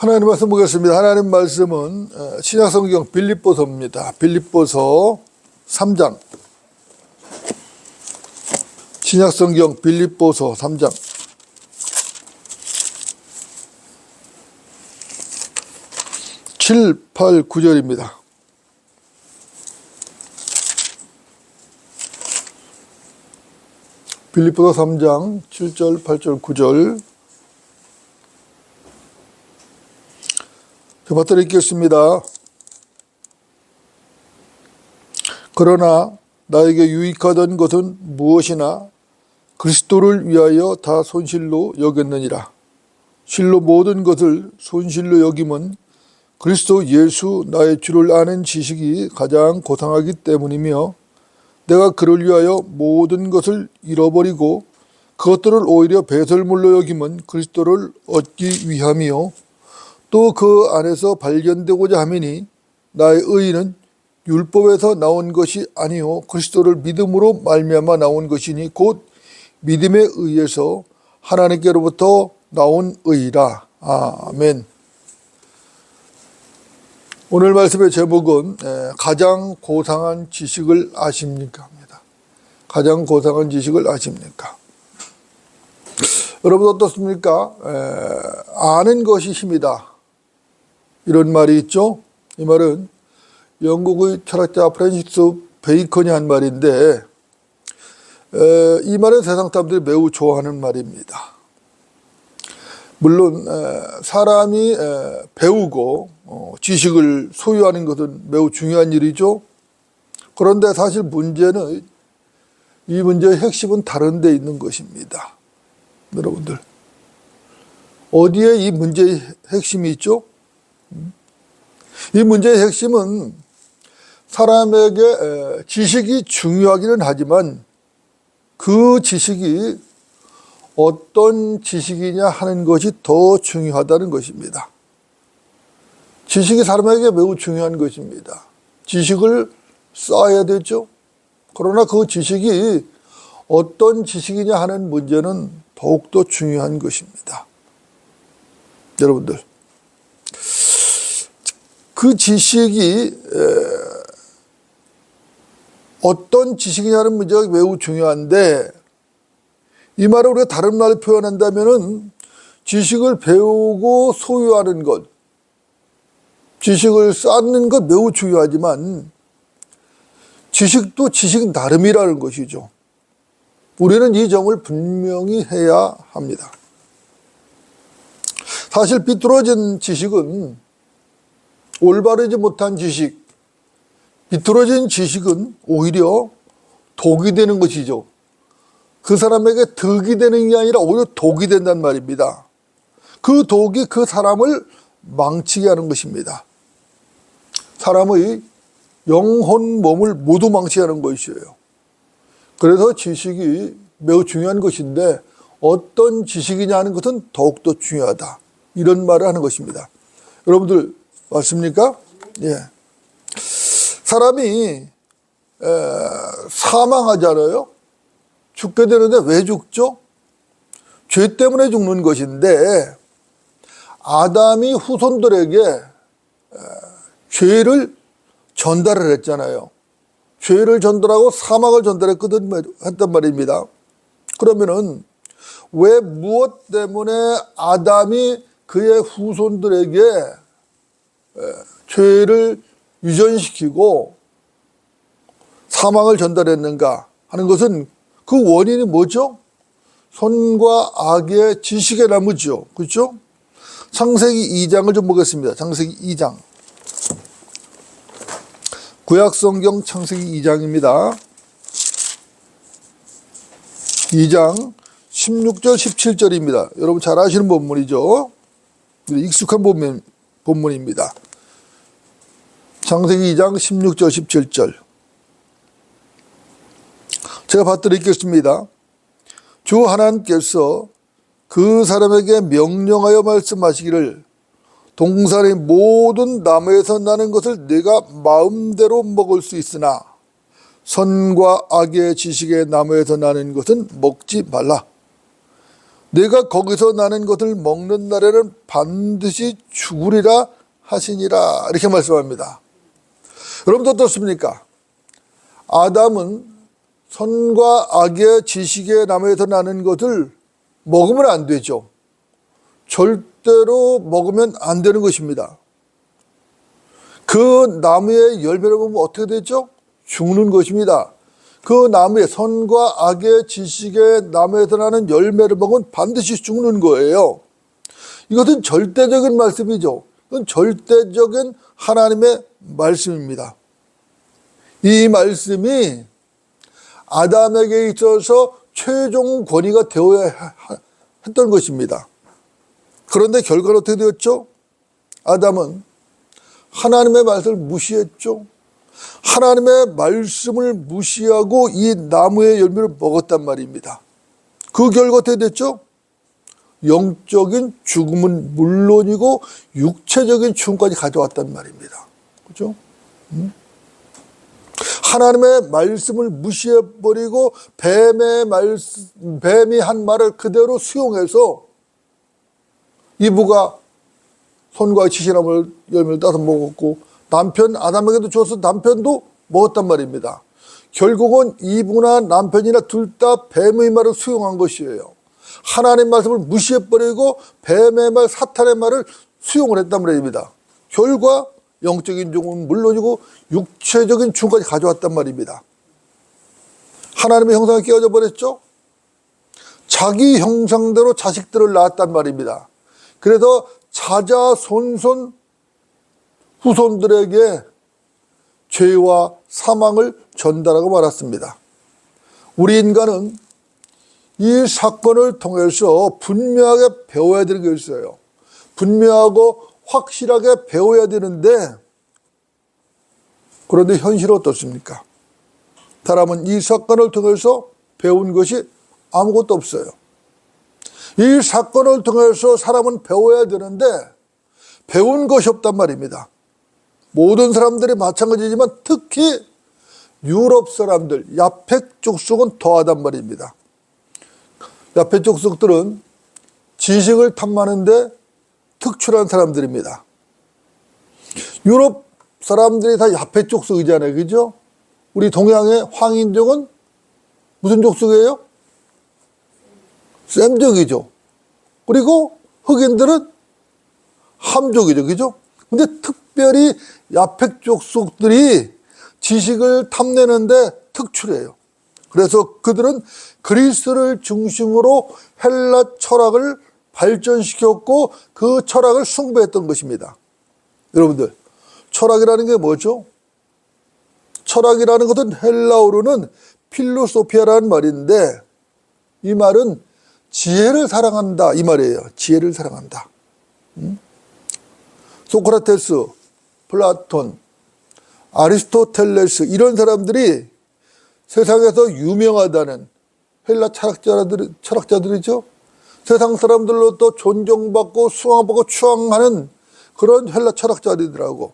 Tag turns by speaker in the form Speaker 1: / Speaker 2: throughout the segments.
Speaker 1: 하나님 말씀 보겠습니다. 하나님 말씀은 신약성경 빌립보서입니다. 빌립보서 3장. 신약성경 빌립보서 3장. 7, 8, 9절입니다. 빌립보서 3장 7절, 8절, 9절. 받들어 읽겠습니다. 그러나 나에게 유익하던 것은 무엇이나 그리스도를 위하여 다 손실로 여겼느니라. 실로 모든 것을 손실로 여김은 그리스도 예수 나의 주를 아는 지식이 가장 고상하기 때문이며, 내가 그를 위하여 모든 것을 잃어버리고 그것들을 오히려 배설물로 여김은 그리스도를 얻기 위함이요 또 그 안에서 발견되고자 함이니, 나의 의의는 율법에서 나온 것이 아니요 그리스도를 믿음으로 말미암아 나온 것이니 곧 믿음에 의해서 하나님께로부터 나온 의라. 아멘. 오늘 말씀의 제목은 가장 고상한 지식을 아십니까? 합니다. 가장 고상한 지식을 아십니까? 여러분 어떻습니까? 아는 것이 힘이다, 이런 말이 있죠. 이 말은 영국의 철학자 프랜시스 베이컨이 한 말인데, 이 말은 세상 사람들이 매우 좋아하는 말입니다. 물론 사람이 배우고 지식을 소유하는 것은 매우 중요한 일이죠. 그런데 사실 문제는, 이 문제의 핵심은 다른 데 있는 것입니다. 여러분들, 어디에 이 문제의 핵심이 있죠? 이 문제의 핵심은 사람에게 지식이 중요하기는 하지만 그 지식이 어떤 지식이냐 하는 것이 더 중요하다는 것입니다. 지식이 사람에게 매우 중요한 것입니다. 지식을 쌓아야 되죠. 그러나 그 지식이 어떤 지식이냐 하는 문제는 더욱더 중요한 것입니다. 여러분들, 그 지식이 어떤 지식이냐는 문제가 매우 중요한데, 이 말을 우리가 다른 말로 표현한다면은 지식을 배우고 소유하는 것, 지식을 쌓는 것 매우 중요하지만 지식도 지식 나름이라는 것이죠. 우리는 이 점을 분명히 해야 합니다. 사실 비뚤어진 지식은, 올바르지 못한 지식, 비뚤어진 지식은 오히려 독이 되는 것이죠. 그 사람에게 득이 되는 게 아니라 오히려 독이 된단 말입니다. 그 독이 그 사람을 망치게 하는 것입니다. 사람의 영혼, 몸을 모두 망치게 하는 것이에요. 그래서 지식이 매우 중요한 것인데 어떤 지식이냐 하는 것은 더욱더 중요하다, 이런 말을 하는 것입니다. 여러분들 맞습니까? 예. 사람이 사망하잖아요. 죽게 되는데 왜 죽죠? 죄 때문에 죽는 것인데, 아담이 후손들에게 죄를 전달을 했잖아요. 죄를 전달하고 사망을 했단 말입니다. 그러면은 왜, 무엇 때문에 아담이 그의 후손들에게 죄를 유전시키고 사망을 전달했는가 하는 것은, 그 원인이 뭐죠? 선과 악의 지식의 나무죠. 그렇죠? 창세기 2장을 좀 보겠습니다. 창세기 2장. 구약성경 창세기 2장입니다. 2장 16절 17절입니다. 여러분 잘 아시는 본문이죠. 익숙한 본문입니다. 창세기 2장 16절 17절. 제가 받들어 읽겠습니다. 주 하나님께서 그 사람에게 명령하여 말씀하시기를, 동산의 모든 나무에서 나는 것을 네가 마음대로 먹을 수 있으나 선과 악의 지식의 나무에서 나는 것은 먹지 말라. 내가 거기서 나는 것을 먹는 날에는 반드시 죽으리라 하시니라. 이렇게 말씀합니다. 여러분도 어떻습니까? 아담은 선과 악의 지식의 나무에서 나는 것을 먹으면 안 되죠. 절대로 먹으면 안 되는 것입니다. 그 나무의 열매를 보면 어떻게 되죠? 죽는 것입니다. 그 나무의 선과 악의 지식의 나무에서 나는 열매를 먹으면 반드시 죽는 거예요. 이것은 절대적인 말씀이죠. 이건 절대적인 하나님의 말씀입니다. 이 말씀이 아담에게 있어서 최종 권위가 되어야 했던 것입니다. 그런데 결과는 어떻게 되었죠? 아담은 하나님의 말씀을 무시했죠. 하나님의 말씀을 무시하고 이 나무의 열매를 먹었단 말입니다. 그 결과 어떻게 됐죠? 영적인 죽음은 물론이고 육체적인 죽음까지 가져왔단 말입니다. 그렇죠? 하나님의 말씀을 무시해버리고 뱀이 한 말을 그대로 수용해서 이브가 선과 지식나무 열매를 따서 먹었고 남편 아담에게도 줘서 남편도 먹었단 말입니다. 결국은 이브나 남편이나 둘 다 뱀의 말을 수용한 것이에요. 하나님의 말씀을 무시해버리고 뱀의 말, 사탄의 말을 수용을 했단 말입니다. 결과 영적인 죽음은 물론이고 육체적인 죽음까지 가져왔단 말입니다. 하나님의 형상이 깨어져 버렸죠. 자기 형상대로 자식들을 낳았단 말입니다. 그래서 자자손손 후손들에게 죄와 사망을 전달하고 말았습니다. 우리 인간은 이 사건을 통해서 분명하게 배워야 되는 게 있어요. 분명하고 확실하게 배워야 되는데, 그런데 현실은 어떻습니까? 사람은 이 사건을 통해서 배운 것이 아무것도 없어요. 이 사건을 통해서 사람은 배워야 되는데 배운 것이 없단 말입니다. 모든 사람들이 마찬가지지만 특히 유럽 사람들, 야펙 족속은 더하단 말입니다. 야펙 족속들은 지식을 탐하는데 특출한 사람들입니다. 유럽 사람들이 다 야펙 족속이잖아요. 그죠? 우리 동양의 황인족은 무슨 족속이에요? 셈족이죠. 그리고 흑인들은 함족이죠. 그죠? 근데 특별히 야펙 족속들이 지식을 탐내는데 특출해요. 그래서 그들은 그리스를 중심으로 헬라 철학을 발전시켰고 그 철학을 숭배했던 것입니다. 여러분들, 철학이라는 게 뭐죠? 철학이라는 것은 헬라어로는 필로소피아라는 말인데 이 말은 지혜를 사랑한다 이 말이에요. 지혜를 사랑한다. 소크라테스, 플라톤, 아리스토텔레스 이런 사람들이 세상에서 유명하다는 헬라 철학자들이죠. 세상 사람들로 또 존경받고 수왕받고 추앙하는 그런 헬라 철학자들이더라고.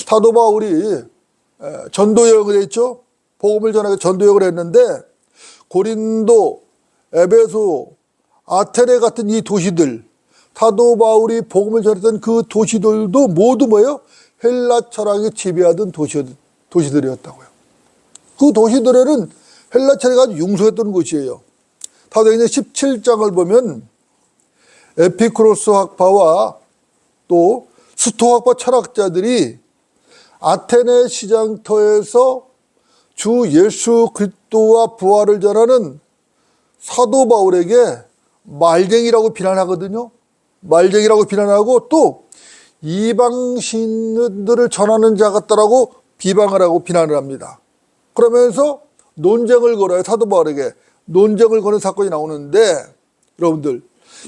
Speaker 1: 사도 바울이 전도여행을 했죠. 복음을 전하기 전도여행을 했는데 고린도, 에베소, 아테네 같은 이 도시들, 사도 바울이 복음을 전했던 그 도시들도 모두 뭐예요? 헬라 철학이 지배하던 도시들이었다고요. 그 도시들에는 헬라 철학이 아주 융성했던 곳이에요. 사도행전 17장을 보면 에피쿠로스 학파와 또 스토학파 철학자들이 아테네 시장터에서 주 예수 그리스도와 부활을 전하는 사도 바울에게 말쟁이라고 비난하거든요. 말쟁이라고 비난하고 또 이방 신들을 전하는 자 같다라고 비방을 하고 비난을 합니다. 그러면서 논쟁을 걸어요. 사도 바울에게 논쟁을 거는 사건이 나오는데 여러분들,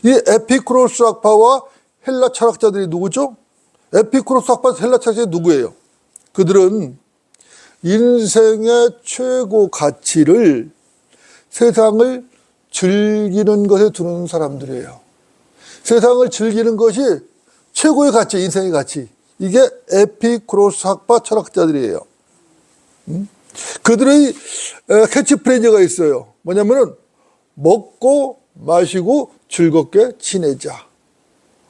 Speaker 1: 이 에피쿠로스 학파와 헬라 철학자들이 누구죠? 에피쿠로스 학파 헬라 철학자들이 누구예요? 그들은 인생의 최고 가치를 세상을 즐기는 것에 두는 사람들이에요. 세상을 즐기는 것이 최고의 가치, 인생의 가치. 이게 에피쿠로스 학파 철학자들이에요. 그들의 캐치프레이즈가 있어요. 뭐냐면은 먹고 마시고 즐겁게 지내자.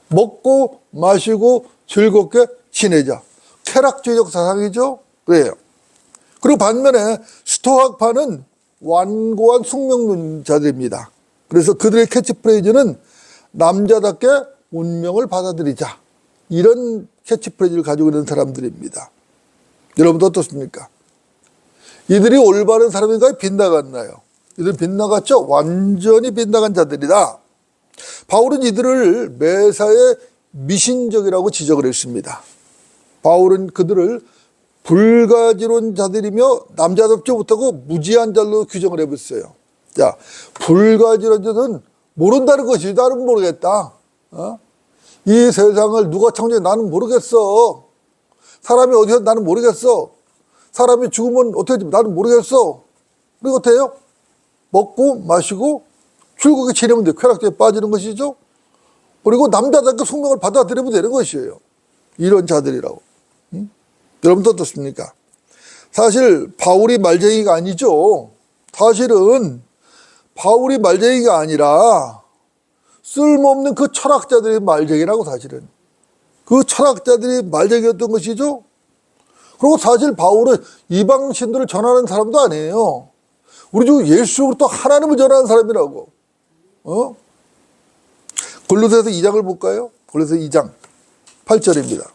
Speaker 1: 먹고 마시고 즐겁게 지내자. 쾌락주의적 사상이죠. 그래요. 그리고 반면에 스토학파는 완고한 숙명론자들입니다. 그래서 그들의 캐치프레이즈는 남자답게 운명을 받아들이자. 이런 캐치프레이즈를 가지고 있는 사람들입니다. 여러분도 어떻습니까? 이들이 올바른 사람인가요? 빗나갔나요? 이들은 빗나갔죠? 완전히 빗나간 자들이다. 바울은 이들을 매사에 미신적이라고 지적을 했습니다. 바울은 그들을 불가지론 자들이며 남자답지 못하고 무지한 자로 규정을 해봤어요. 자, 불가지론 자들은 모른다는 것이 나는 모르겠다. 이 세상을 누가 창조해 나는 모르겠어. 사람이 어디서 나는 모르겠어. 사람이 죽으면 어떻게 될지 나는 모르겠어. 그리고 어때요? 먹고 마시고 즐겁게 지내면 돼. 쾌락주의에 빠지는 것이죠. 그리고 남자답게 숙명을 받아들이면 되는 것이에요. 이런 자들이라고. 여러분도 어떻습니까? 사실 바울이 말쟁이가 아니죠. 사실은 바울이 말쟁이가 아니라 쓸모없는 그 철학자들이 말쟁이라고. 사실은 그 철학자들이 말쟁이였던 것이죠. 그리고 사실 바울은 이방 신들을 전하는 사람도 아니에요. 우리 주 예수 그리스도 하나님을 전하는 사람이라고. 골로새서 2장을 볼까요? 골로새서 2장 8절입니다.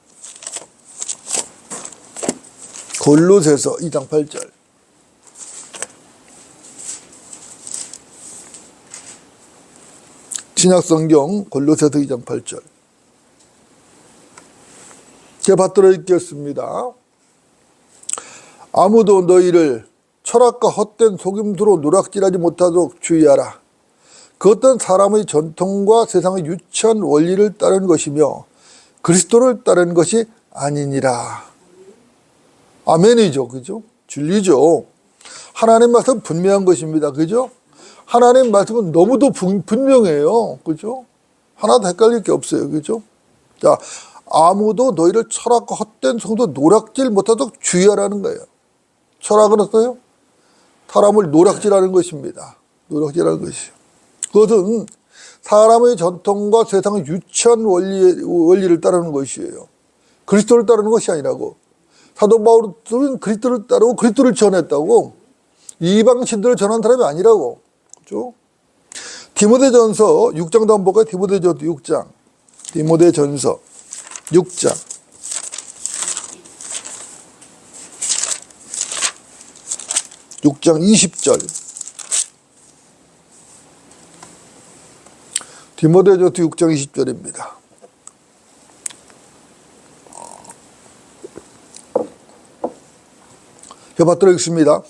Speaker 1: 골로새서 2장 8절. 신약성경 골로새서 2장 8절. 제가 받들어 읽겠습니다. 아무도 너희를 철학과 헛된 속임수로 누락질하지 못하도록 주의하라. 그 어떤 사람의 전통과 세상의 유치한 원리를 따르는 것이며 그리스도를 따르는 것이 아니니라. 아멘이죠. 그죠? 진리죠. 하나님 말씀 분명한 것입니다. 그죠? 하나님 말씀은 너무도 분명해요. 그죠? 하나도 헷갈릴 게 없어요. 그죠? 자, 아무도 너희를 철학과 헛된 속임수로 노락질 못하도록 주의하라는 거예요. 철학은 어때요? 사람을 노락질하는 것입니다. 노락질하는 것이요. 그것은 사람의 전통과 세상의 유치한 원리를 따르는 것이에요. 그리스도를 따르는 것이 아니라고. 사도 바울은 그리스도를 따르고 그리스도를 전했다고. 이방신들을 전한 사람이 아니라고. 그렇죠? 디모데전서 6장도 한번 볼까요? 디모데전서 6장. 디모데전서 6장. (6장) 20절. 디모데전서 6장 20절입니다. 제가 받들어 읽습니다.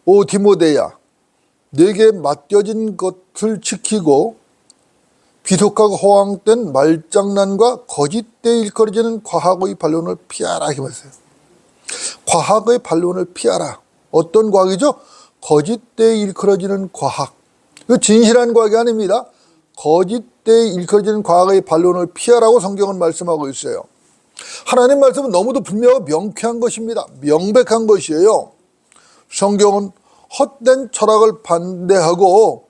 Speaker 1: 오 디모데야, 내게 맡겨진 것을 지키고 비속하고 허황된 말장난과 거짓되이 일컬어지는 과학의 반론을 피하라. 이렇게 말했어요. 과학의 반론을 피하라. 어떤 과학이죠? 거짓되이 일컬어지는 과학. 이거 진실한 과학이 아닙니다. 거짓되이 일컬어지는 과학의 반론을 피하라고 성경은 말씀하고 있어요. 하나님 말씀은 너무도 분명하고 명쾌한 것입니다. 명백한 것이에요. 성경은 헛된 철학을 반대하고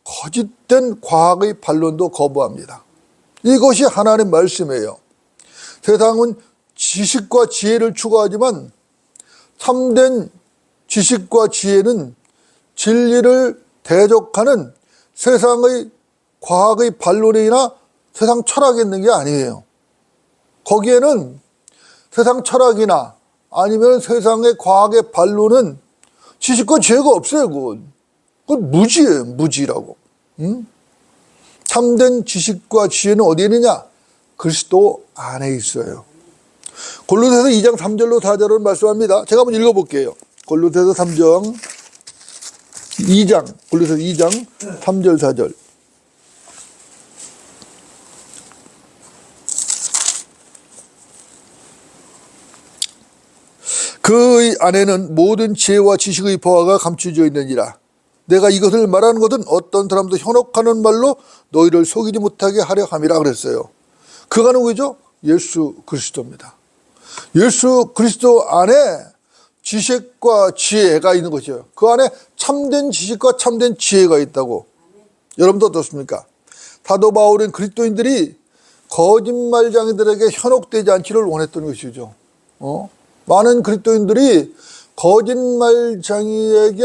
Speaker 1: 거짓된 과학의 반론도 거부합니다. 이것이 하나님 말씀이에요. 세상은 지식과 지혜를 추구하지만 참된 지식과 지혜는 진리를 대적하는 세상의 과학의 반론이나 세상 철학이 있는 게 아니에요. 거기에는 세상 철학이나 아니면 세상의 과학의 반론은 지식과 지혜가 없어요. 그건 무지예요. 무지라고. 참된 지식과 지혜는 어디에 있느냐? 그리스도 안에 있어요. 골로새서 2장 3절로 4절을 말씀합니다. 제가 한번 읽어볼게요. 골로새서 3장 2장 골로새서 2장 3절 4절. 그 안에는 모든 지혜와 지식의 보화가 감추어져 있느니라. 내가 이것을 말하는 것은 어떤 사람도 현혹하는 말로 너희를 속이지 못하게 하려 함이라 그랬어요. 그가 누구죠? 예수 그리스도입니다. 예수 그리스도 안에 지식과 지혜가 있는 것이에요. 그 안에 참된 지식과 참된 지혜가 있다고. 여러분도 어떻습니까? 사도 바울은 그리스도인들이 거짓말장이들에게 현혹되지 않기를 원했던 것이죠. 많은 그리스도인들이 거짓말장이에게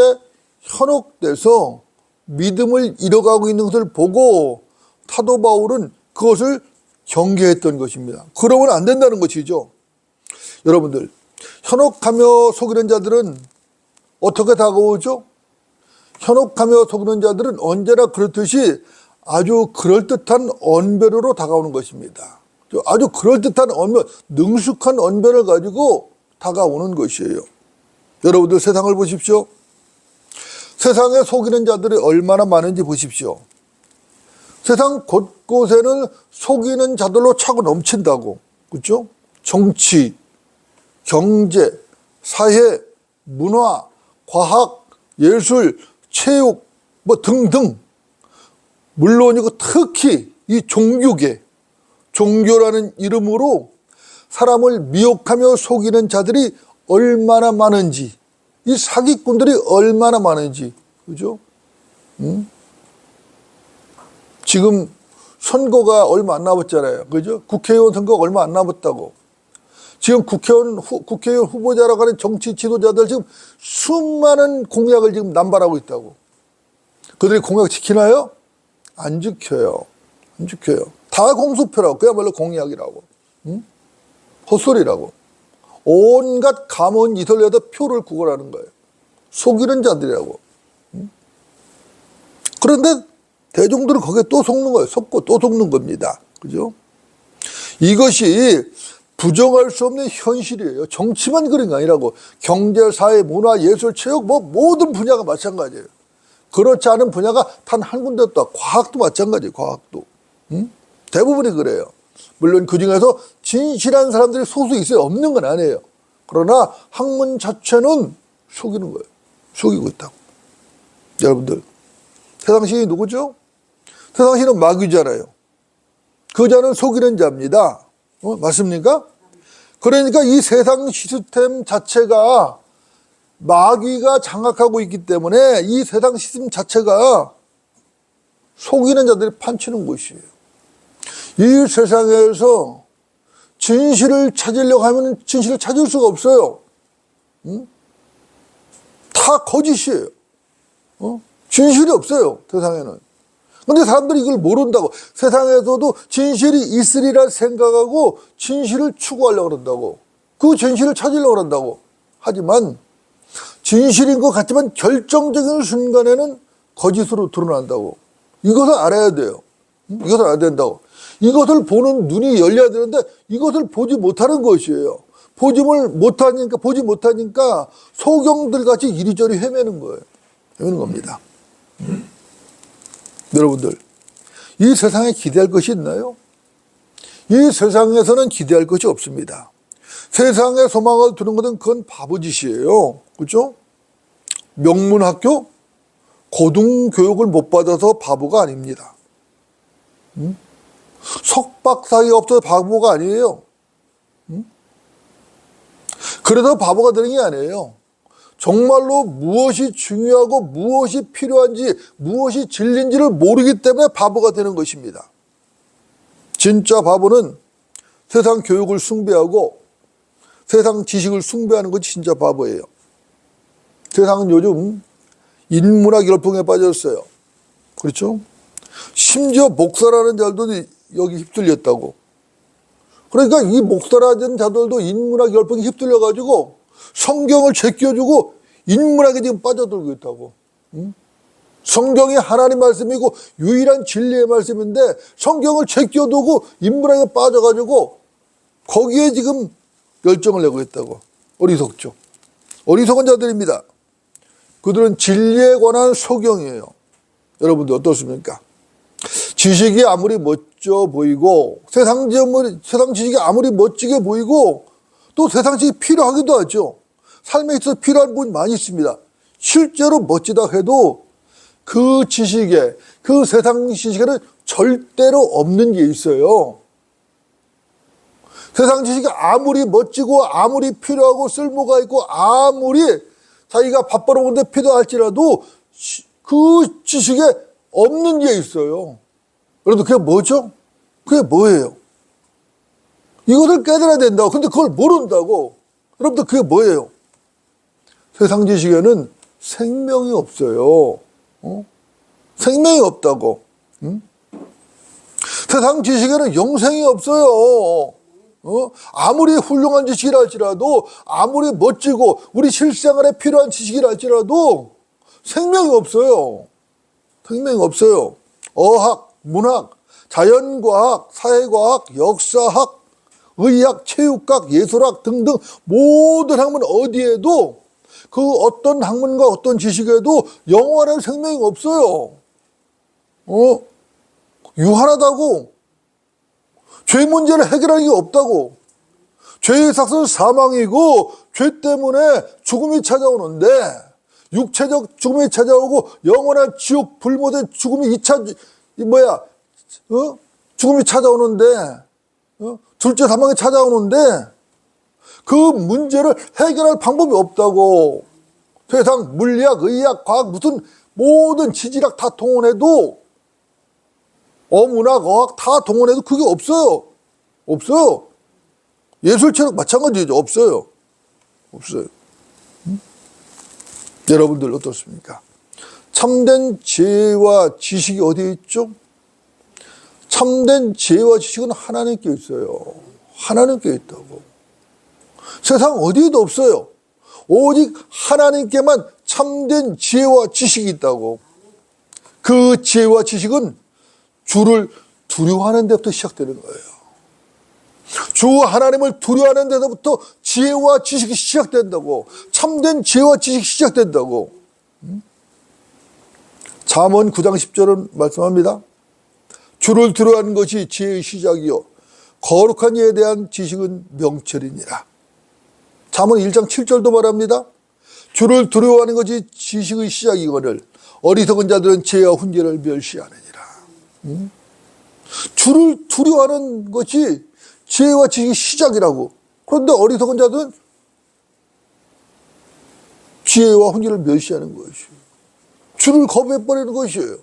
Speaker 1: 현혹돼서 믿음을 잃어가고 있는 것을 보고 사도 바울은 그것을 경계했던 것입니다. 그러면 안 된다는 것이죠. 여러분들, 현혹하며 속이는 자들은 어떻게 다가오죠? 현혹하며 속이는 자들은 언제나 그렇듯이 아주 그럴듯한 언변으로 다가오는 것입니다. 아주 그럴듯한 언변, 능숙한 언변을 가지고 다가오는 것이에요. 여러분들 세상을 보십시오. 세상에 속이는 자들이 얼마나 많은지 보십시오. 세상 곳곳에는 속이는 자들로 차고 넘친다고. 그렇죠? 정치, 경제, 사회, 문화, 과학, 예술, 체육 뭐 등등. 물론이고 특히 이 종교계, 종교라는 이름으로 사람을 미혹하며 속이는 자들이 얼마나 많은지, 이 사기꾼들이 얼마나 많은지, 그죠? 지금 선거가 얼마 안 남았잖아요. 그죠? 국회의원 선거가 얼마 안 남았다고. 지금 국회의원 후보자라고 하는 정치 지도자들 지금 수많은 공약을 지금 남발하고 있다고. 그들이 공약 지키나요? 안 지켜요. 안 지켜요. 다 공수표라고. 그야말로 공약이라고. 헛소리라고. 온갖 감언 이설에다 표를 구걸하는 거예요. 속이는 자들이라고. 그런데 대중들은 거기에 또 속는 거예요. 속고 또 속는 겁니다. 그죠? 이것이 부정할 수 없는 현실이에요. 정치만 그런 게 아니라고. 경제, 사회, 문화, 예술, 체육 뭐 모든 분야가 마찬가지예요. 그렇지 않은 분야가 단 한 군데 없다. 과학도 마찬가지예요. 과학도. 대부분이 그래요. 물론 그중에서 진실한 사람들이 소수 있어요. 없는 건 아니에요. 그러나 학문 자체는 속이는 거예요. 속이고 있다고. 여러분들, 세상 신이 누구죠? 세상 신은 마귀잖아요. 그 자는 속이는 자입니다. 맞습니까? 그러니까 이 세상 시스템 자체가 마귀가 장악하고 있기 때문에 이 세상 시스템 자체가 속이는 자들이 판치는 곳이에요. 이 세상에서 진실을 찾으려고 하면 진실을 찾을 수가 없어요. 다 거짓이에요. 진실이 없어요. 세상에는. 근데 사람들이 이걸 모른다고. 세상에서도 진실이 있으리라 생각하고 진실을 추구하려고 그런다고. 그 진실을 찾으려고 그런다고. 하지만 진실인 것 같지만 결정적인 순간에는 거짓으로 드러난다고. 이것을 알아야 돼요. 이것을 알아야 된다고. 이것을 보는 눈이 열려야 되는데 이것을 보지 못하는 것이에요. 보지 못하니까 소경들 같이 이리저리 헤매는 거예요. 헤매는 겁니다. 여러분들, 이 세상에 기대할 것이 있나요? 이 세상에서는 기대할 것이 없습니다. 세상에 소망을 두는 것은 그건 바보짓이에요. 그렇죠? 명문학교, 고등교육을 못 받아서 바보가 아닙니다. 석박사가 없어서 바보가 아니에요. 그래서 바보가 되는 게 아니에요. 정말로 무엇이 중요하고 무엇이 필요한지 무엇이 진리인지를 모르기 때문에 바보가 되는 것입니다. 진짜 바보는 세상 교육을 숭배하고 세상 지식을 숭배하는 것이 진짜 바보예요. 세상은 요즘 인문학 열풍에 빠졌어요. 그렇죠? 심지어 목사라는 자들도 여기 휩쓸렸다고. 그러니까 이 목사라는 자들도 인문학 열풍에 휩쓸려가지고 성경을 제껴주고 인문학에 지금 빠져들고 있다고. 성경이 하나님 말씀이고 유일한 진리의 말씀인데 성경을 제껴두고 인문학에 빠져가지고 거기에 지금 열정을 내고 있다고. 어리석죠. 어리석은 자들입니다. 그들은 진리에 관한 소경이에요. 여러분들 어떻습니까? 지식이 아무리 멋져 보이고 세상 지식이 아무리 멋지게 보이고 또 세상 지식이 필요하기도 하죠. 삶에 있어서 필요한 부분이 많이 있습니다. 실제로 멋지다 해도 그 지식에, 그 세상 지식에는 절대로 없는 게 있어요. 세상 지식이 아무리 멋지고 아무리 필요하고 쓸모가 있고 아무리 자기가 밥벌어 오는데 필요할지라도 그 지식에 없는 게 있어요. 그래도 그게 뭐죠? 그게 뭐예요? 이것을 깨달아야 된다고. 근데 그걸 모른다고. 여러분들 그게 뭐예요? 세상 지식에는 생명이 없어요. 생명이 없다고. 세상 지식에는 영생이 없어요. 아무리 훌륭한 지식이라 할지라도, 아무리 멋지고 우리 실생활에 필요한 지식이라 할지라도 생명이 없어요. 생명이 없어요. 어학, 문학, 자연과학, 사회과학, 역사학, 의학, 체육학, 예술학 등등 모든 학문 어디에도 그 어떤 학문과 어떤 지식에도 영원한 생명이 없어요. 유한하다고. 죄 문제를 해결하는 게 없다고. 죄의 삭은 사망이고 죄 때문에 죽음이 찾아오는데 육체적 죽음이 찾아오고 영원한 지옥 불못의 죽음이 죽음이 찾아오는데 둘째 사망이 찾아오는데 그 문제를 해결할 방법이 없다고. 세상 물리학, 의학, 과학 무슨 모든 지질학 다 동원해도 어문학, 어학 다 동원해도 그게 없어요. 없어요. 예술체력 마찬가지죠. 없어요. 없어요. 여러분들 어떻습니까? 참된 지혜와 지식이 어디에 있죠? 참된 지혜와 지식은 하나님께 있어요. 하나님께 있다고. 세상 어디에도 없어요. 오직 하나님께만 참된 지혜와 지식이 있다고. 그 지혜와 지식은 주를 두려워하는 데부터 시작되는 거예요. 주 하나님을 두려워하는 데서부터 지혜와 지식이 시작된다고. 참된 지혜와 지식이 시작된다고. 잠언 9장 10절은 말씀합니다. 주를 두려워하는 것이 지혜의 시작이요 거룩한 이에 대한 지식은 명철이니라. 잠언 1장 7절도 말합니다. 주를 두려워하는 것이 지식의 시작이거늘 어리석은 자들은 지혜와 훈계를 멸시하느니라. 주를 두려워하는 것이 지혜와 지식의 시작이라고. 그런데 어리석은 자들은 지혜와 훈계를 멸시하는 것이에요. 주를 거부해버리는 것이에요.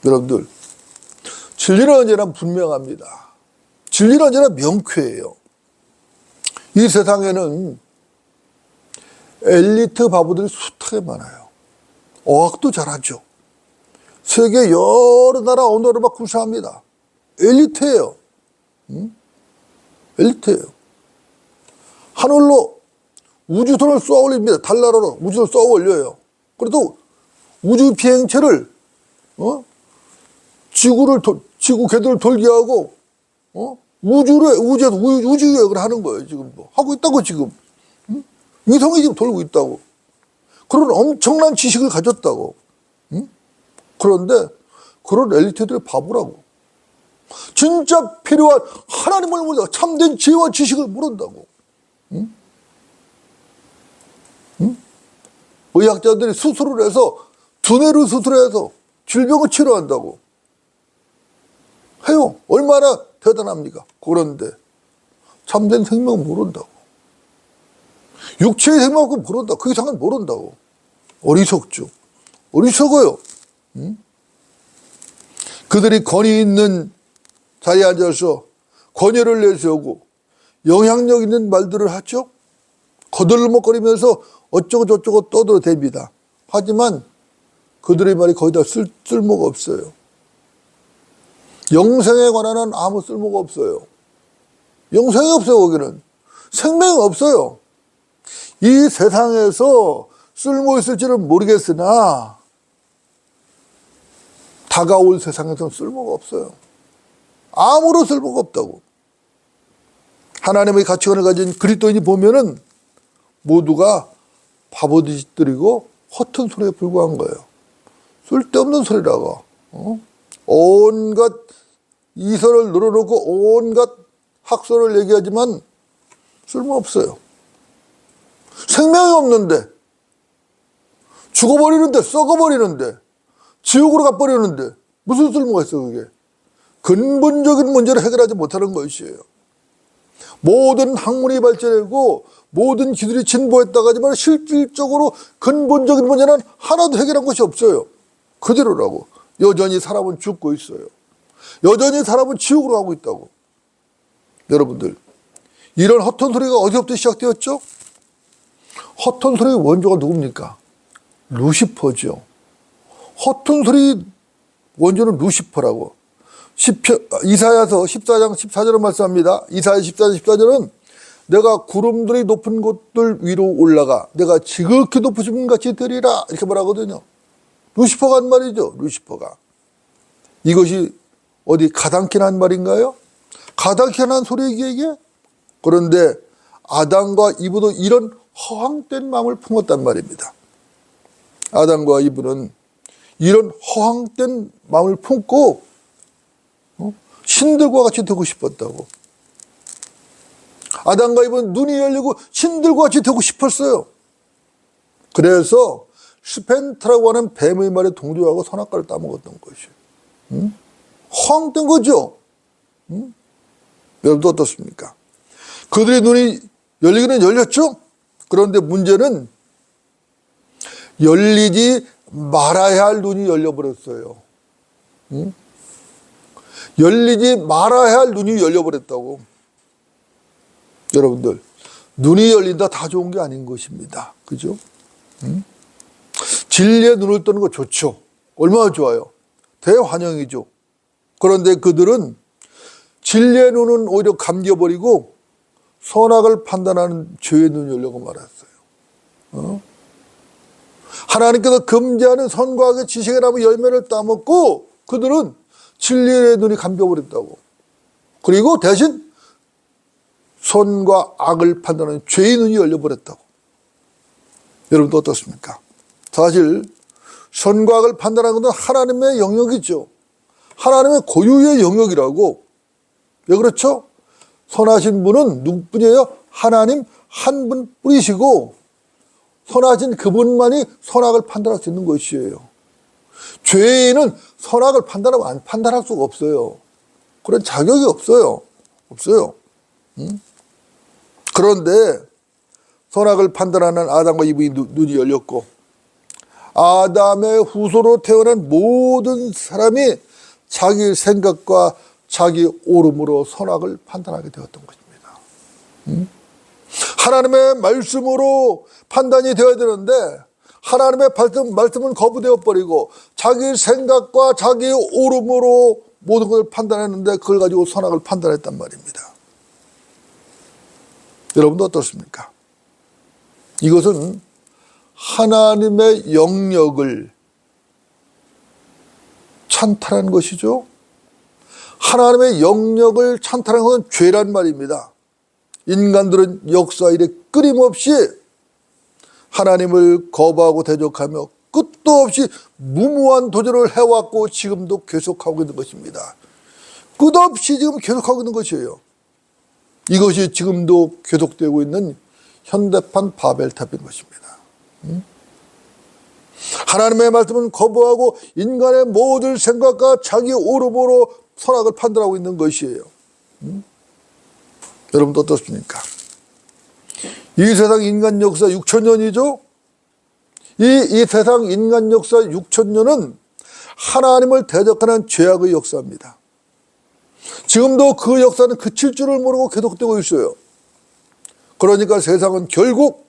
Speaker 1: 여러분들, 진리는 언제나 분명합니다. 진리는 언제나 명쾌해요. 이 세상에는 엘리트 바보들이 숱하게 많아요. 어학도 잘하죠. 세계 여러 나라 언어를 막 구사합니다. 엘리트예요. 엘리트예요. 하늘로 우주선을 쏘아 올립니다. 달나라로 우주선을 쏘아 올려요. 그래도 우주 비행체를 지구 궤도를 돌게 하고 우주에서 우주 여행을 하는 거예요. 지금 하고 있다고 지금. 위성이 지금 돌고 있다고. 그런 엄청난 지식을 가졌다고. 그런데 그런 엘리트들이 바보라고. 진짜 필요한 하나님을 모른다고. 참된 지혜와 지식을 모른다고. 의학자들이 수술을 해서 두뇌를 수술해서 질병을 치료한다고 해요. 얼마나 대단합니까? 그런데 참된 생명은 모른다고. 육체의 생명은 모른다고. 그 이상은 모른다고. 어리석죠. 어리석어요. 그들이 권위 있는 자리에 앉아서 권위를 내세우고 영향력 있는 말들을 하죠. 거들먹거리면서 어쩌고 저쩌고 떠들어댑니다. 하지만 그들의 말이 거의 다 쓸모가 없어요. 영생에 관한 아무 쓸모가 없어요. 영생이 없어요. 거기는 생명이 없어요. 이 세상에서 쓸모 있을지는 모르겠으나 다가올 세상에서는 쓸모가 없어요. 아무런 쓸모가 없다고. 하나님의 가치관을 가진 그리스도인이 보면은 모두가 바보짓들이고 허튼 소리에 불과한 거예요. 쓸데없는 소리라고. 온갖 이설을 늘어놓고 온갖 학설을 얘기하지만 쓸모없어요. 생명이 없는데, 죽어버리는데, 썩어버리는데, 지옥으로 가버리는데 무슨 쓸모가 있어 그게. 근본적인 문제를 해결하지 못하는 것이에요. 모든 학문이 발전하고 모든 기술이 진보했다고 하지만 실질적으로 근본적인 문제는 하나도 해결한 것이 없어요. 그대로라고. 여전히 사람은 죽고 있어요. 여전히 사람은 지옥으로 가고 있다고. 여러분들, 이런 허튼 소리가 어디서부터 시작되었죠? 허튼 소리의 원조가 누굽니까? 루시퍼죠. 허튼 소리 원조는 루시퍼라고. 이사야서 14장 14절을 말씀합니다. 이사야 14장 14절은 내가 구름들이 높은 곳들 위로 올라가 내가 지극히 높으신 같이 되리라 이렇게 말하거든요. 루시퍼가 한 말이죠. 루시퍼가. 이것이 어디 가당키 난 말인가요? 가당키 난 소리이기에 이게? 그런데 아담과 이브도 이런 허황된 마음을 품었단 말입니다. 아담과 이브는 이런 허황된 마음을 품고 신들과 같이 되고 싶었다고. 아담과 이브는 눈이 열리고 신들과 같이 되고 싶었어요. 그래서 스펜트라고 하는 뱀의 말에 동조하고 선악과를 따먹었던 것이에요. 허황된 거죠. 여러분도 어떻습니까? 그들의 눈이 열리기는 열렸죠. 그런데 문제는 열리지 말아야 할 눈이 열려버렸어요. 열리지 말아야 할 눈이 열려버렸다고. 여러분들, 눈이 열린다 다 좋은 게 아닌 것입니다. 그죠? 진리의 눈을 뜨는 거 좋죠. 얼마나 좋아요. 대환영이죠. 그런데 그들은 진리의 눈은 오히려 감겨버리고 선악을 판단하는 죄의 눈이 열려고 말았어요. 하나님께서 금지하는 선과 악의 지식의 나무 열매를 따먹고 그들은 진리의 눈이 감겨버렸다고. 그리고 대신 선과 악을 판단하는 죄의 눈이 열려버렸다고. 여러분도 어떻습니까? 사실 선과 악을 판단하는 것은 하나님의 영역이죠. 하나님의 고유의 영역이라고. 왜 그렇죠? 선하신 분은 누구뿐이에요? 하나님 한 분뿐이시고 선하신 그분만이 선악을 판단할 수 있는 것이에요. 죄인은 선악을 판단하고 안 판단할 수가 없어요. 그런 자격이 없어요. 없어요. 그런데 선악을 판단하는 아담과 이브의 눈이 열렸고 아담의 후손으로 태어난 모든 사람이 자기 생각과 자기 오름으로 선악을 판단하게 되었던 것입니다. 하나님의 말씀으로 판단이 되어야 되는데 하나님의 말씀은 거부되어 버리고 자기 생각과 자기 오름으로 모든 것을 판단했는데 그걸 가지고 선악을 판단했단 말입니다. 여러분도 어떻습니까? 이것은 하나님의 영역을 찬탈한 것이죠. 하나님의 영역을 찬탈한 것은 죄란 말입니다. 인간들은 역사 이래 끊임없이 하나님을 거부하고 대적하며 끝도 없이 무모한 도전을 해왔고 지금도 계속하고 있는 것입니다. 끝없이 지금 계속하고 있는 것이에요. 이것이 지금도 계속되고 있는 현대판 바벨탑인 것입니다. 하나님의 말씀은 거부하고 인간의 모든 생각과 자기 오름으로 선악을 판단하고 있는 것이에요. 여러분도 어떻습니까? 이 세상 인간 역사 6,000년이죠? 이 세상 인간 역사 6,000년은 하나님을 대적하는 죄악의 역사입니다. 지금도 그 역사는 그칠 줄을 모르고 계속되고 있어요. 그러니까 세상은 결국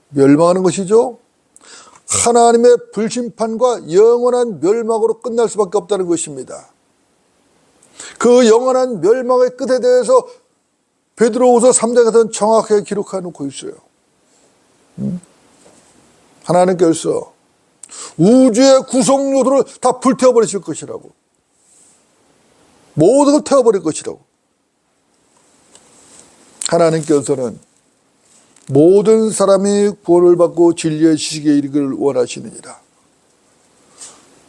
Speaker 1: 멸망하는 것이죠. 하나님의 불심판과 영원한 멸망으로 끝날 수밖에 없다는 것입니다. 그 영원한 멸망의 끝에 대해서 베드로후서 3장에서는 정확하게 기록해 놓고 있어요. 하나님께서 우주의 구성 요소를 다 불태워버리실 것이라고. 모든 걸 태워버릴 것이라고. 하나님께서는 모든 사람이 구원을 받고 진리의 지식에 이르기를 원하시느니라.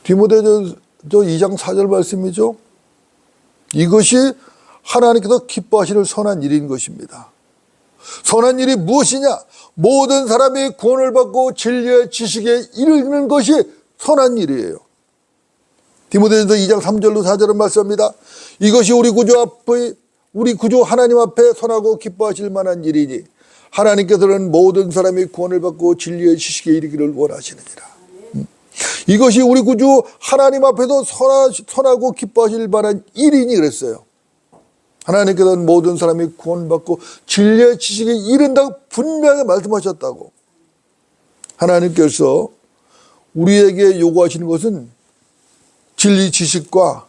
Speaker 1: 디모데전서 2장 4절 말씀이죠. 이것이 하나님께서 기뻐하시는 선한 일인 것입니다. 선한 일이 무엇이냐? 모든 사람이 구원을 받고 진리의 지식에 이르는 것이 선한 일이에요. 디모데전서 2장 3절로 4절은 말씀합니다. 이것이 우리 구주 하나님 앞에 선하고 기뻐하실 만한 일이니 하나님께서는 모든 사람이 구원을 받고 진리의 지식에 이르기를 원하시느니라. 이것이 우리 구주 하나님 앞에도 선하고 기뻐하실 만한 일이니 그랬어요. 하나님께서는 모든 사람이 구원받고 진리의 지식에 이른다고 분명히 말씀하셨다고. 하나님께서 우리에게 요구하시는 것은 진리 지식과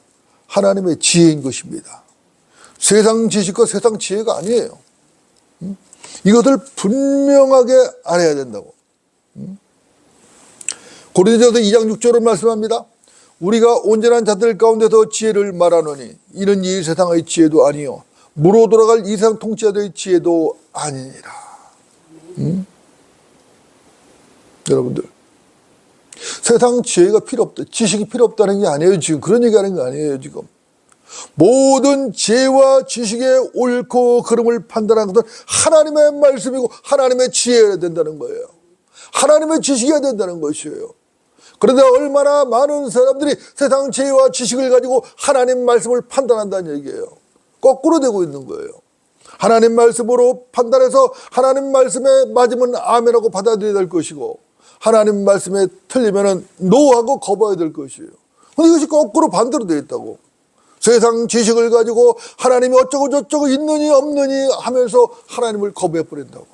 Speaker 1: 하나님의 지혜인 것입니다. 세상 지식과 세상 지혜가 아니에요. 이것을 분명하게 알아야 된다고. 고린도전서 2장 6절을 말씀합니다. 우리가 온전한 자들 가운데서 지혜를 말하노니 이는 이 세상의 지혜도 아니요 무로 돌아갈 이 세상 통치자들의 지혜도 아니니라. 여러분들, 세상 지혜가 필요 없다, 지식이 필요 없다는 게 아니에요. 지금 그런 얘기하는 게 아니에요. 지금 모든 지혜와 지식의 옳고 그름을 판단하는 것은 하나님의 말씀이고 하나님의 지혜여야 된다는 거예요. 하나님의 지식이어야 된다는 것이에요. 그런데 얼마나 많은 사람들이 세상 지혜와 지식을 가지고 하나님 말씀을 판단한다는 얘기예요. 거꾸로 되고 있는 거예요. 하나님 말씀으로 판단해서 하나님 말씀에 맞으면 아멘하고 받아들여야 될 것이고 하나님 말씀에 틀리면 노하고 거부해야 될 것이에요. 그런데 이것이 거꾸로 반대로 되어 있다고. 세상 지식을 가지고 하나님이 어쩌고 저쩌고 있느니 없느니 하면서 하나님을 거부해 버린다고.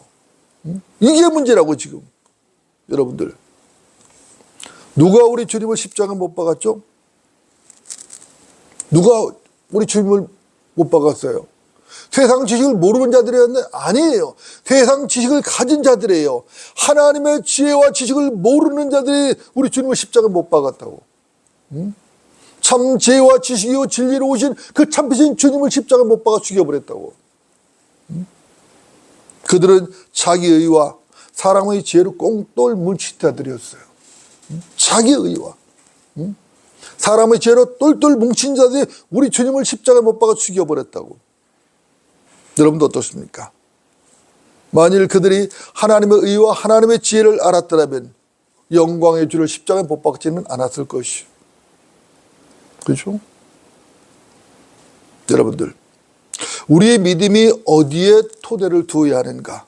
Speaker 1: 이게 문제라고 지금. 여러분들, 누가 우리 주님을 십자가에 못 박았죠? 누가 우리 주님을 못 박았어요? 세상 지식을 모르는 자들이었는데 아니에요. 세상 지식을 가진 자들이에요. 하나님의 지혜와 지식을 모르는 자들이 우리 주님을 십자가에 못 박았다고. 참 지혜와 지식이요 진리로 오신 그 참되신 주님을 십자가에 못 박아 죽여버렸다고. 그들은 자기 의와 사람의 지혜로 꽁돌 뭉친 자들이었어요. 자기 의와 사람의 지혜로 똘똘 뭉친 자들이 우리 주님을 십자가에 못 박아 죽여버렸다고. 여러분도 어떻습니까? 만일 그들이 하나님의 의와 하나님의 지혜를 알았더라면 영광의 주를 십자가에 못 박지는 않았을 것이요. 그렇죠? 여러분들, 우리의 믿음이 어디에 토대를 두어야 하는가?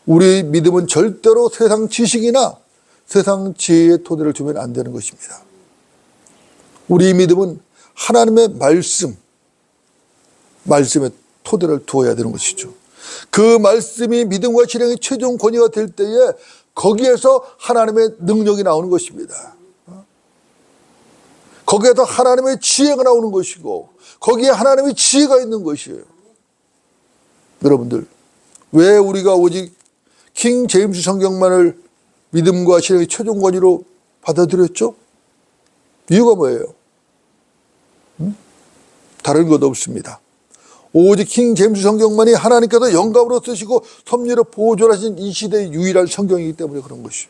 Speaker 1: 우리의 믿음은 절대로 세상 지식이나 세상 지혜의 토대를 두면 안 되는 것입니다. 우리의 믿음은 하나님의 말씀에 토대를 두어야 되는 것이죠. 그 말씀이 믿음과 실행의 최종 권위가 될 때에 거기에서 하나님의 능력이 나오는 것입니다. 거기에서 하나님의 지혜가 나오는 것이고 거기에 하나님의 지혜가 있는 것이에요. 여러분들, 왜 우리가 오직 킹 제임스 성경만을 믿음과 실행의 최종 권위로 받아들였죠? 이유가 뭐예요? 다른 것 없습니다. 오직 킹 제임스 성경만이 하나님께서 영감으로 쓰시고 섭리로 보존하신 이 시대의 유일한 성경이기 때문에 그런 것이죠.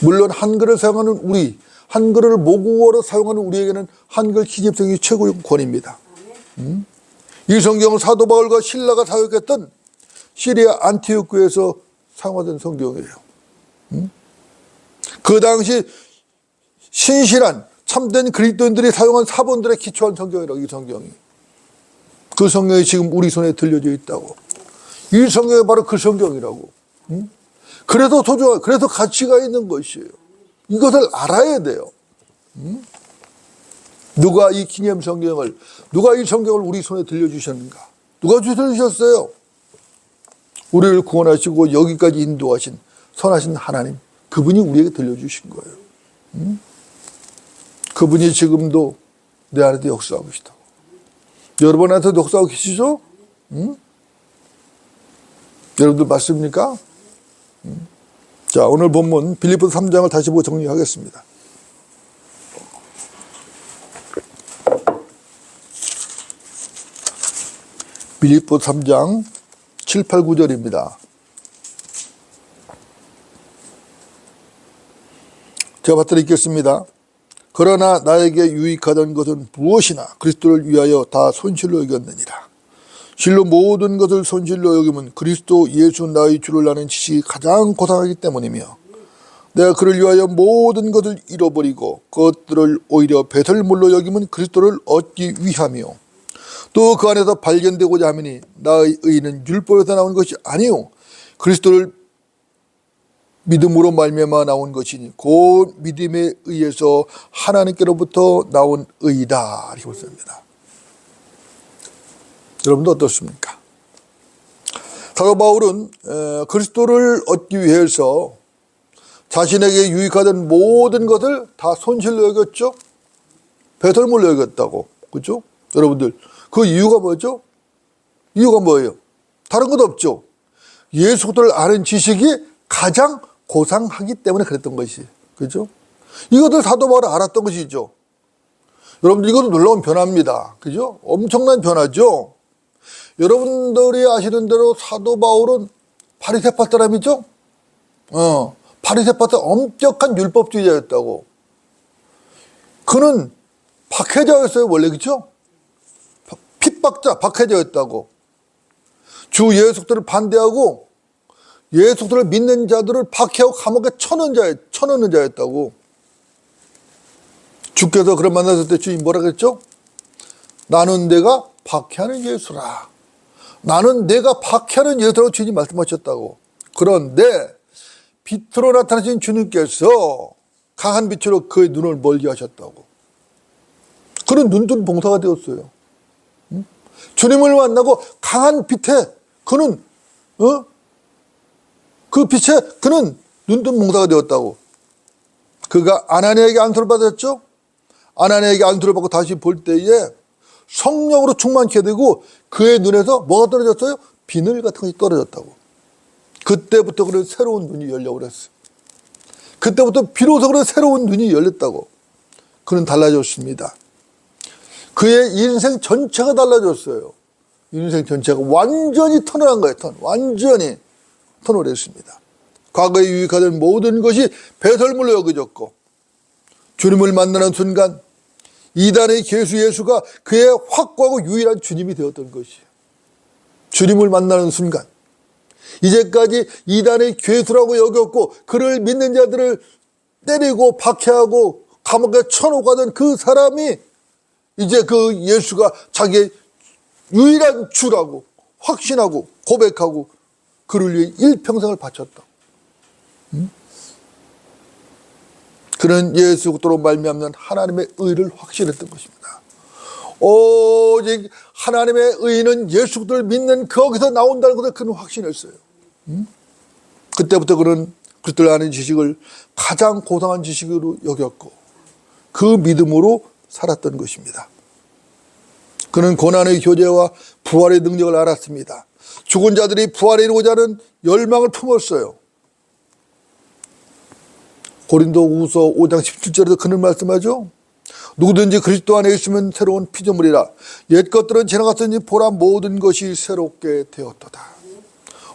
Speaker 1: 물론 한글을 사용하는 우리, 한글을 모국어로 사용하는 우리에게는 한글 기집성이 최고의 권위입니다. 이 성경은 사도 바울과 실라가 사역했던 시리아 안티오크에서 사용하던 성경이에요. 그 당시 신실한 참된 그리스도인들이 사용한 사본들에 기초한 성경이라고. 이 성경이, 그 성경이 지금 우리 손에 들려져 있다고. 이 성경이 바로 그 성경이라고. 그래서 소중한, 그래서 가치가 있는 것이에요. 이것을 알아야 돼요. 누가 이 기념 성경을, 누가 이 성경을 우리 손에 들려주셨는가? 누가 들려주셨어요? 우리를 구원하시고 여기까지 인도하신 선하신 하나님, 그분이 우리에게 들려주신 거예요. 그분이 지금도 내 안에도 역사하고 계시다고. 여러분한테도 역사하고 계시죠? 여러분들 맞습니까? 자, 오늘 본문 빌립보서 3장을 다시 보고 정리하겠습니다. 빌립보서 3장 7, 8, 9절입니다. 제가 받들어 읽겠습니다. 그러나 나에게 유익하던 것은 무엇이나 그리스도를 위하여 다 손실로 여겼느니라. 실로 모든 것을 손실로 여기면 그리스도 예수 나의 주를 아는 지식이 가장 고상하기 때문이며 내가 그를 위하여 모든 것을 잃어버리고 그것들을 오히려 배설물로 여기면 그리스도를 얻기 위하며 또 그 안에서 발견되고자 하미니 나의 의는 율법에서 나온 것이 아니요 그리스도를 믿음으로 말미암아 나온 것이니 곧 믿음에 의해서 하나님께로부터 나온 의이다. 이렇게 볼습니다. 여러분도 어떻습니까? 사도 바울은 그리스도를 얻기 위해서 자신에게 유익하던 모든 것을 다 손실로 여겼죠. 배설물로 여겼다고. 그렇죠? 여러분들 그 이유가 뭐죠? 이유가 뭐예요? 다른 것 없죠. 예수 그리스도를 아는 지식이 가장 고상하기 때문에 그랬던 것이. 그죠? 이것을 사도 바울은 알았던 것이죠. 여러분들 이것도 놀라운 변화입니다. 그죠? 엄청난 변화죠. 여러분들이 아시는 대로 사도 바울은 바리새파 사람이죠? 바리새파 사람 엄격한 율법주의자였다고. 그는 박해자였어요, 원래. 그죠? 핍박자, 박해자였다고. 주 예수 그리스도를 반대하고 예수 그리스도를 믿는 자들을 박해하고 감옥에 쳐넣는 자였다고. 주께서 그를 만났을 때 주님 뭐라 그랬죠? 나는 내가 박해하는 예수라. 나는 내가 박해하는 예수라고 주님 말씀하셨다고. 그런데 빛으로 나타나신 주님께서 강한 빛으로 그의 눈을 멀게 하셨다고. 그는 눈뜬 봉사가 되었어요. 주님을 만나고 강한 빛에 그는 그 빛에 그는 눈뜬 봉사가 되었다고. 그가 아나니아에게 안수를 받았죠. 아나니아에게 안수를 받고 다시 볼 때에 성령으로 충만케 되고 그의 눈에서 뭐가 떨어졌어요? 비늘 같은 것이 떨어졌다고. 그때부터 그는 새로운 눈이 열려버렸어요. 그때부터 비로소 그는 새로운 눈이 열렸다고. 그는 달라졌습니다. 그의 인생 전체가 달라졌어요. 인생 전체가 완전히 터널한 거예요. 완전히 터널했습니다. 과거에 유익하던 모든 것이 배설물로 여겨졌고 주님을 만나는 순간 이단의 괴수 예수가 그의 확고하고 유일한 주님이 되었던 것이에요. 주님을 만나는 순간 이제까지 이단의 괴수라고 여겼고 그를 믿는 자들을 때리고 박해하고 감옥에 쳐놓고 하던 그 사람이 이제 그 예수가 자기의 유일한 주라고 확신하고 고백하고 그를 위해 일평생을 바쳤다. 그는 예수 그리스도로 말미암는 하나님의 의를 확신했던 것입니다. 오직 하나님의 의는 예수 그리스도를 믿는 거기서 나온다는 것을 그는 확신했어요. 그때부터 그는 그리스도를 아는 지식을 가장 고상한 지식으로 여겼고 그 믿음으로 살았던 것입니다. 그는 고난의 교제와 부활의 능력을 알았습니다. 죽은 자들이 부활에 이르고자 하는 열망을 품었어요. 고린도후서 5장 17절에서 그는 말씀하죠. 누구든지 그리스도 안에 있으면 새로운 피조물이라. 옛 것들은 지나갔으니 보라 모든 것이 새롭게 되었도다.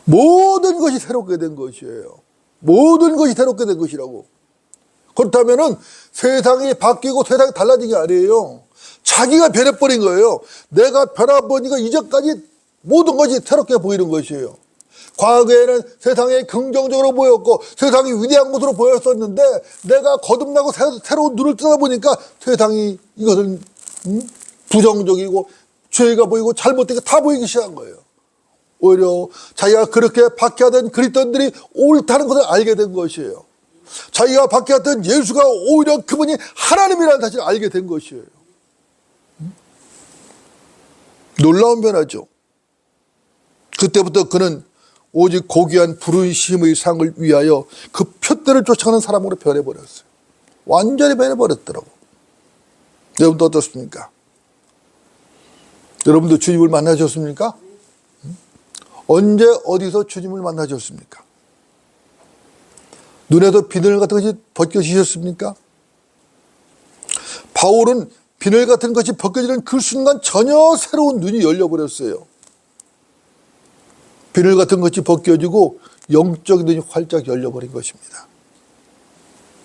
Speaker 1: 모든 것이 새롭게 된 것이에요. 모든 것이 새롭게 된 것이라고. 그렇다면은 세상이 바뀌고 세상이 달라진 게 아니에요. 자기가 변해버린 거예요. 내가 변해보니까 이제까지 모든 것이 새롭게 보이는 것이에요. 과거에는 세상이 긍정적으로 보였고 세상이 위대한 것으로 보였었는데 내가 거듭나고 새로운 눈을 뜨다보니까 세상이 이것은 부정적이고 죄가 보이고 잘못된 게 다 보이기 시작한 거예요. 오히려 자기가 그렇게 박해하던 그리스도인들이 옳다는 것을 알게 된 것이에요. 자기가 박해했던 예수가 오히려 그분이 하나님이라는 사실을 알게 된 것이에요. 놀라운 변화죠. 그때부터 그는 오직 고귀한 부르심의 상을 위하여 그 표대를 쫓아가는 사람으로 변해버렸어요. 완전히 변해버렸더라고. 여러분도 어떻습니까? 여러분도 주님을 만나셨습니까? 언제 어디서 주님을 만나셨습니까? 눈에서 비늘 같은 것이 벗겨지셨습니까? 바울은 비늘 같은 것이 벗겨지는 그 순간 전혀 새로운 눈이 열려버렸어요. 비늘 같은 것이 벗겨지고 영적인 눈이 활짝 열려버린 것입니다.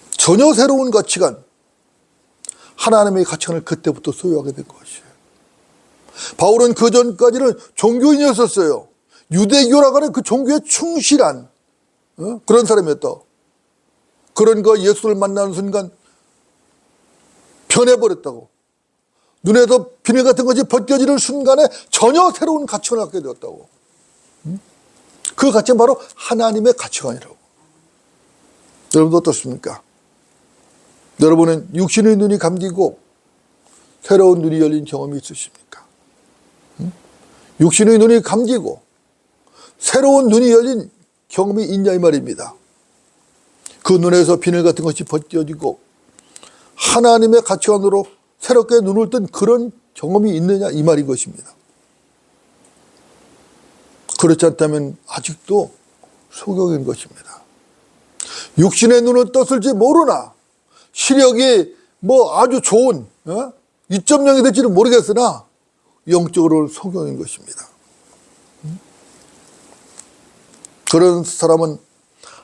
Speaker 1: 전혀 새로운 가치관, 하나님의 가치관을 그때부터 소유하게 된 것이에요. 바울은 그 전까지는 종교인이었었어요. 유대교라고 하는 그 종교에 충실한 그런 사람이었다. 그런가 예수를 만나는 순간 변해버렸다고. 눈에서 비늘 같은 것이 벗겨지는 순간에 전혀 새로운 가치관을 갖게 되었다고. 그 가치는 바로 하나님의 가치관이라고. 여러분도 어떻습니까? 여러분은 육신의 눈이 감기고 새로운 눈이 열린 경험이 있으십니까? 육신의 눈이 감기고 새로운 눈이 열린 경험이 있냐 이 말입니다. 그 눈에서 비늘 같은 것이 벗겨지고 하나님의 가치관으로 새롭게 눈을 뜬 그런 경험이 있느냐 이 말인 것입니다. 그렇지 않다면 아직도 소경인 것입니다. 육신의 눈을 떴을지 모르나 시력이 아주 좋은 2.0이 될지는 모르겠으나 영적으로는 소경인 것입니다. 그런 사람은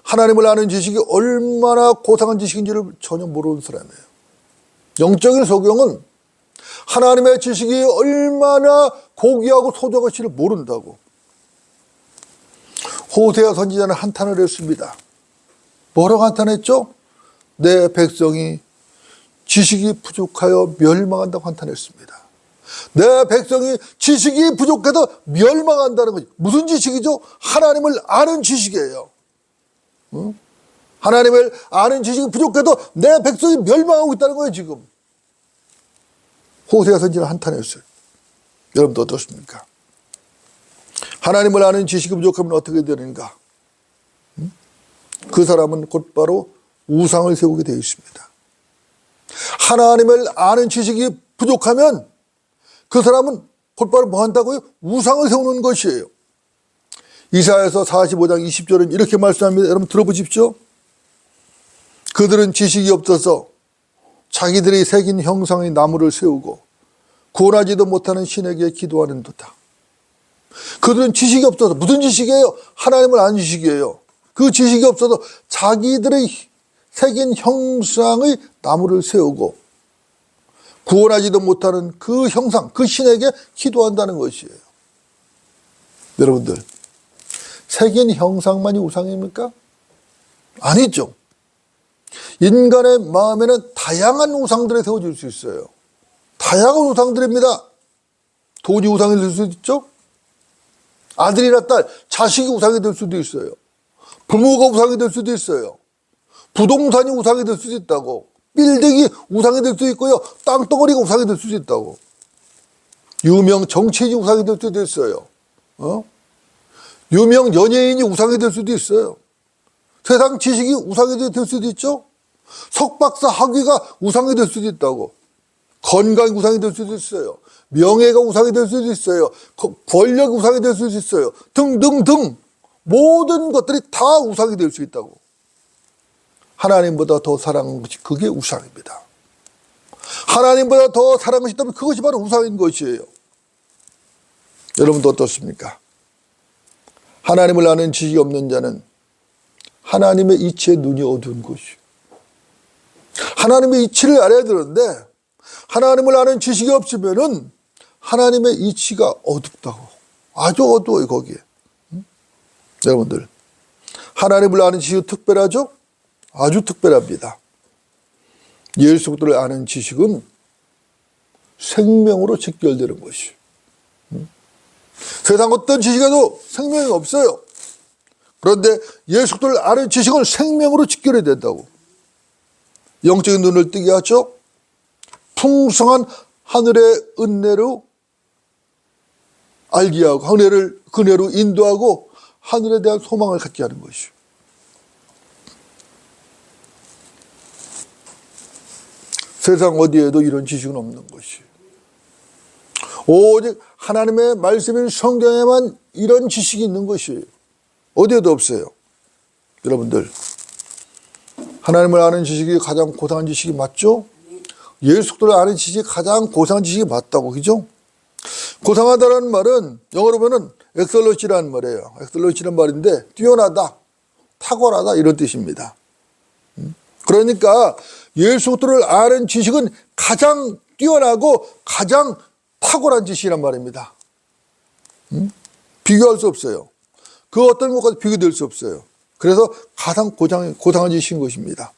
Speaker 1: 하나님을 아는 지식이 얼마나 고상한 지식인지를 전혀 모르는 사람이에요. 영적인 소경은 하나님의 지식이 얼마나 고귀하고 소중한 것인지를 모른다고. 호세아 선지자는 한탄을 했습니다. 뭐라고 한탄했죠? 내 백성이 지식이 부족하여 멸망한다고 한탄했습니다. 내 백성이 지식이 부족해서 멸망한다는 거죠. 무슨 지식이죠? 하나님을 아는 지식이에요. 하나님을 아는 지식이 부족해도 내 백성이 멸망하고 있다는 거예요, 지금. 호세아 선지자는 한탄했어요. 여러분도 어떻습니까? 하나님을 아는 지식이 부족하면 어떻게 되는가? 그 사람은 곧바로 우상을 세우게 되어 있습니다. 하나님을 아는 지식이 부족하면 그 사람은 곧바로 뭐 한다고요? 우상을 세우는 것이에요. 이사야서 45장 20절은 이렇게 말씀합니다. 여러분 들어보십시오. 그들은 지식이 없어서 자기들이 새긴 형상의 나무를 세우고 구원하지도 못하는 신에게 기도하는 듯다. 그들은 지식이 없어서, 무슨 지식이에요? 하나님을 아는 지식이에요. 그 지식이 없어서 자기들의 새긴 형상의 나무를 세우고 구원하지도 못하는 그 형상, 그 신에게 기도한다는 것이에요. 여러분들, 새긴 형상만이 우상입니까? 아니죠. 인간의 마음에는 다양한 우상들이 세워질 수 있어요. 다양한 우상들입니다. 돈이 우상이 될 수도 있죠. 아들이나 딸, 자식이 우상이 될 수도 있어요. 부모가 우상이 될 수도 있어요. 부동산이 우상이 될 수도 있다고. 빌딩이 우상이 될 수도 있고요. 땅덩어리가 우상이 될 수도 있다고. 유명 정치인이 우상이 될 수도 있어요. 유명 연예인이 우상이 될 수도 있어요. 세상 지식이 우상이 될 수도 있죠. 석박사 학위가 우상이 될 수도 있다고. 건강이 우상이 될 수도 있어요. 명예가 우상이 될 수도 있어요. 권력이 우상이 될 수도 있어요. 등등등 모든 것들이 다 우상이 될 수 있다고. 하나님보다 더 사랑하는 것이 그게 우상입니다. 하나님보다 더 사랑하는 것이 있다면 그것이 바로 우상인 것이에요. 여러분도 어떻습니까? 하나님을 아는 지식이 없는 자는 하나님의 이치에 눈이 어두운 것이에요. 하나님의 이치를 알아야 되는데 하나님을 아는 지식이 없으면은 하나님의 이치가 어둡다고. 아주 어두워요, 거기에. 여러분들, 하나님을 아는 지식이 특별하죠? 아주 특별합니다. 예수 그리스도를 아는 지식은 생명으로 직결되는 것이에요. 세상 어떤 지식에도 생명이 없어요. 그런데 예수 그리스도를 아는 지식은 생명으로 직결이 된다고. 영적인 눈을 뜨게 하죠. 풍성한 하늘의 은혜로 알게 하고 그 은혜로 인도하고 하늘에 대한 소망을 갖게 하는 것이요. 세상 어디에도 이런 지식은 없는 것이에요. 오직 하나님의 말씀인 성경에만 이런 지식이 있는 것이에요. 어디에도 없어요. 여러분들, 하나님을 아는 지식이 가장 고상한 지식이 맞죠? 예수 그리스도를 아는 지식이 가장 고상한 지식이 맞다고, 그죠? 고상하다는 말은 영어로 보면 엑설런시라는 말이에요. 엑설런시라는 말인데 뛰어나다, 탁월하다 이런 뜻입니다. 그러니까 예수 그리스도를 아는 지식은 가장 뛰어나고 가장 탁월한 지식이란 말입니다. 비교할 수 없어요. 그 어떤 것과도 비교될 수 없어요. 그래서 가장 고상한 지식인 것입니다.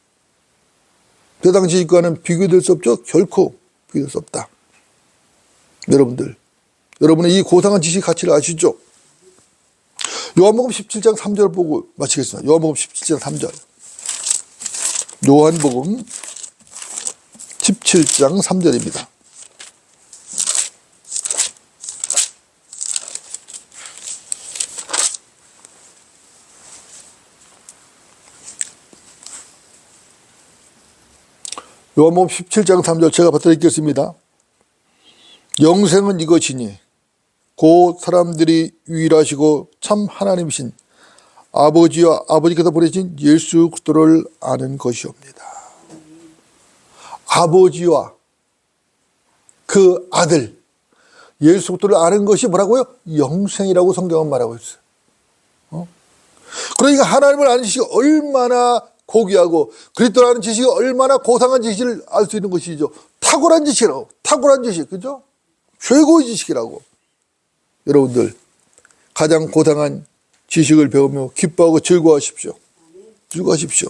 Speaker 1: 세상 지식과는 비교될 수 없죠? 결코 비교될 수 없다. 여러분은 이 고상한 지식 가치를 아시죠? 요한복음 17장 3절 보고 마치겠습니다. 요한복음 17장 3절. 요한복음 17장 3절입니다. 요한복음 17장 3절 제가 받들어 읽겠습니다. 영생은 이것이니 곧 사람들이 유일하시고 참 하나님이신 아버지와 아버지께서 보내신 예수 그리스도를 아는 것이옵니다. 아버지와 그 아들 예수 그리스도를 아는 것이 뭐라고요? 영생이라고 성경은 말하고 있어요. 그러니까 하나님을 아는 지식이 얼마나 고귀하고 그리스도를 아는 지식이 얼마나 고상한 지식을 알 수 있는 것이죠. 탁월한 지식이라고. 탁월한 지식, 그죠? 최고의 지식이라고. 여러분들 가장 고상한 지식을 배우며 기뻐하고 즐거워하십시오. 즐거워하십시오.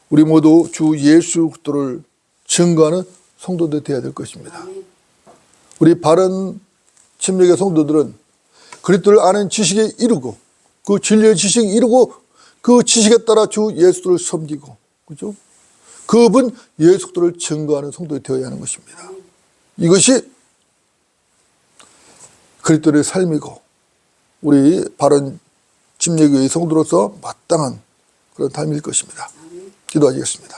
Speaker 1: 우리 모두 주 예수 그리스도를 증거하는 성도들 되어야 될 것입니다. 우리 바른 침례교 성도들은 그리스도를 아는 지식에 이르고 그 진리의 지식에 이르고 그 지식에 따라 주 예수를 섬기고, 그죠? 그분 예수 그리스도를 증거하는 성도들이 되어야 하는 것입니다. 이것이 그리스도의 삶이고 우리 바른 침례교의 성도로서 마땅한 그런 삶일 것입니다. 기도하시겠습니다.